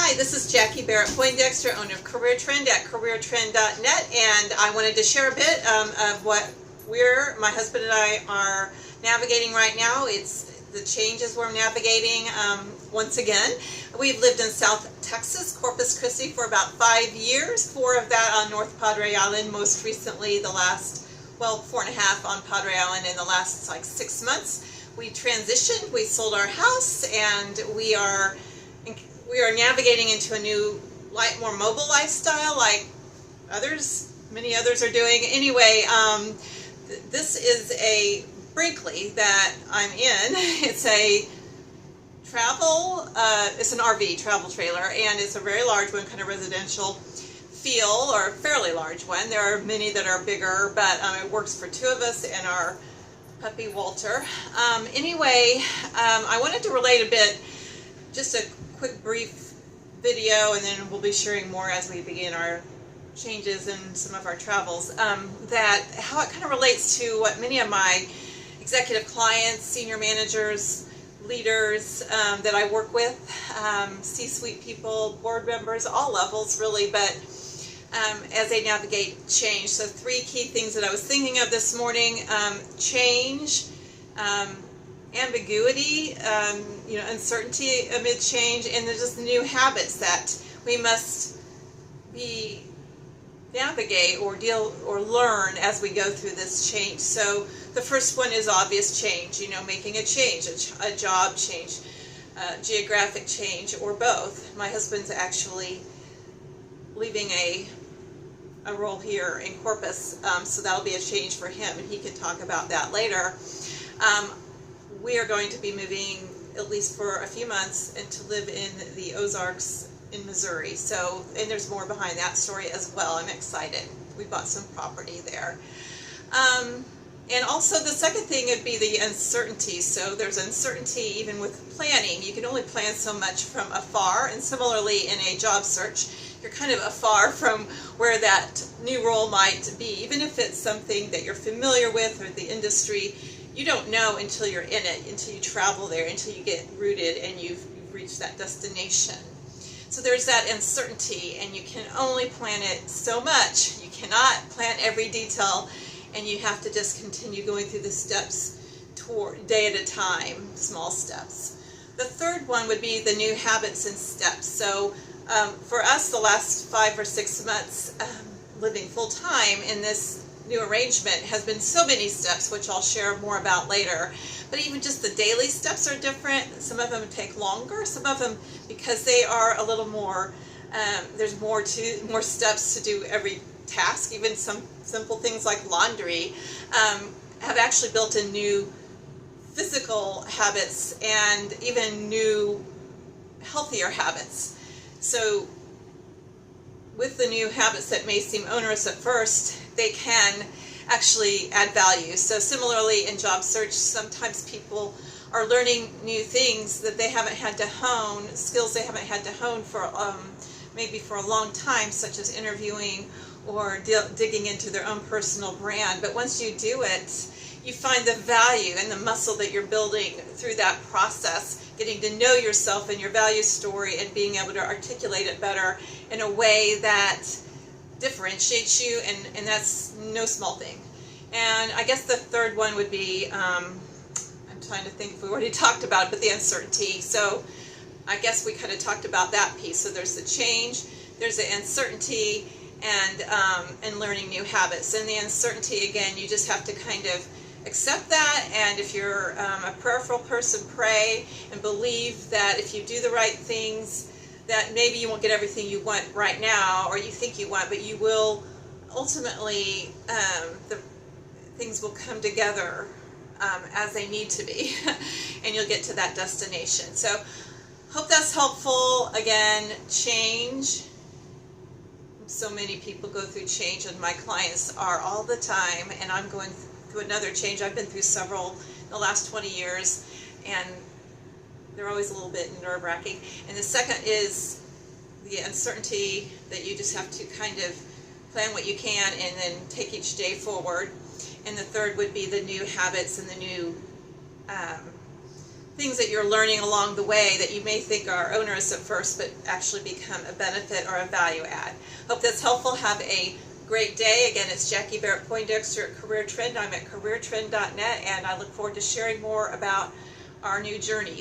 Hi, this is Jackie Barrett-Poindexter, owner of Career Trend at careertrend.net, and I wanted to share a bit of what my husband and I are navigating right now. It's the changes we're navigating once again. We've lived in South Texas, Corpus Christi, for about 5 years, 4 of that on North Padre Island, most recently the last, 4.5 on Padre Island in the last 6 months. We transitioned, we sold our house, and we are navigating into a new, more mobile lifestyle like many others are doing. Anyway, this is a Brinkley that I'm in. It's a it's an RV travel trailer, and it's a very large one, kind of residential feel, or a fairly large one. There are many that are bigger, but it works for 2 of us and our puppy Walter. Anyway, I wanted to relate a bit, just a quick brief video, and then we'll be sharing more as we begin our changes in some of our travels, that how it kind of relates to what many of my executive clients, senior managers, leaders that I work with, C-suite people, board members, all levels really, but as they navigate change. So 3 key things that I was thinking of this morning: change, ambiguity, uncertainty amid change, and there's just new habits that we must navigate or learn as we go through this change. So the first one is obvious change, making a change, a job change, geographic change, or both. My husband's actually leaving a role here in Corpus, so that'll be a change for him, and he can talk about that later. We are going to be moving, at least for a few months, and to live in the Ozarks in Missouri. So, and there's more behind that story as well. I'm excited. We bought some property there. And also the second thing would be the uncertainty. So there's uncertainty even with planning. You can only plan so much from afar, and similarly in a job search, you're kind of afar from where that new role might be. Even if it's something that you're familiar with or the industry, you don't know until you're in it, until you travel there, until you get rooted and you've reached that destination. So there's that uncertainty, and you can only plan it so much. You cannot plan every detail, and you have to just continue going through the steps day at a time, small steps. The third one would be the new habits and steps. So for us, the last 5 or 6 months living full-time in this new arrangement has been so many steps, which I'll share more about later. But even just the daily steps are different. Some of them take longer. Some of them, because they are a little more, there's more steps to do every task. Even some simple things like laundry have actually built in new physical habits and even new healthier habits. So with the new habits that may seem onerous at first, they can actually add value. So similarly in job search, sometimes people are learning new things that they haven't had to hone, skills they haven't had to hone for maybe for a long time, such as interviewing or digging into their own personal brand. But once you do it, you find the value and the muscle that you're building through that process, getting to know yourself and your value story, and being able to articulate it better in a way that differentiates you, and that's no small thing. And I guess the third one would be, I'm trying to think if we already talked about it, but the uncertainty. So I guess we kind of talked about that piece. So there's the change, there's the uncertainty, and learning new habits. And the uncertainty, again, you just have to kind of accept that, and if you're a prayerful person, pray and believe that if you do the right things, that maybe you won't get everything you want right now, or you think you want, but you will ultimately, the things will come together as they need to be, and you'll get to that destination. So hope that's helpful. Again, change. So many people go through change, and my clients are all the time, and I'm going through another change. I've been through several in the last 20 years, and they're always a little bit nerve-wracking. And the second is the uncertainty, that you just have to kind of plan what you can and then take each day forward. And the third would be the new habits and the new things that you're learning along the way that you may think are onerous at first, but actually become a benefit or a value add. Hope that's helpful. Have a great day. Again, it's Jackie Barrett-Poindexter at Career Trend. I'm at careertrend.net, and I look forward to sharing more about our new journeys.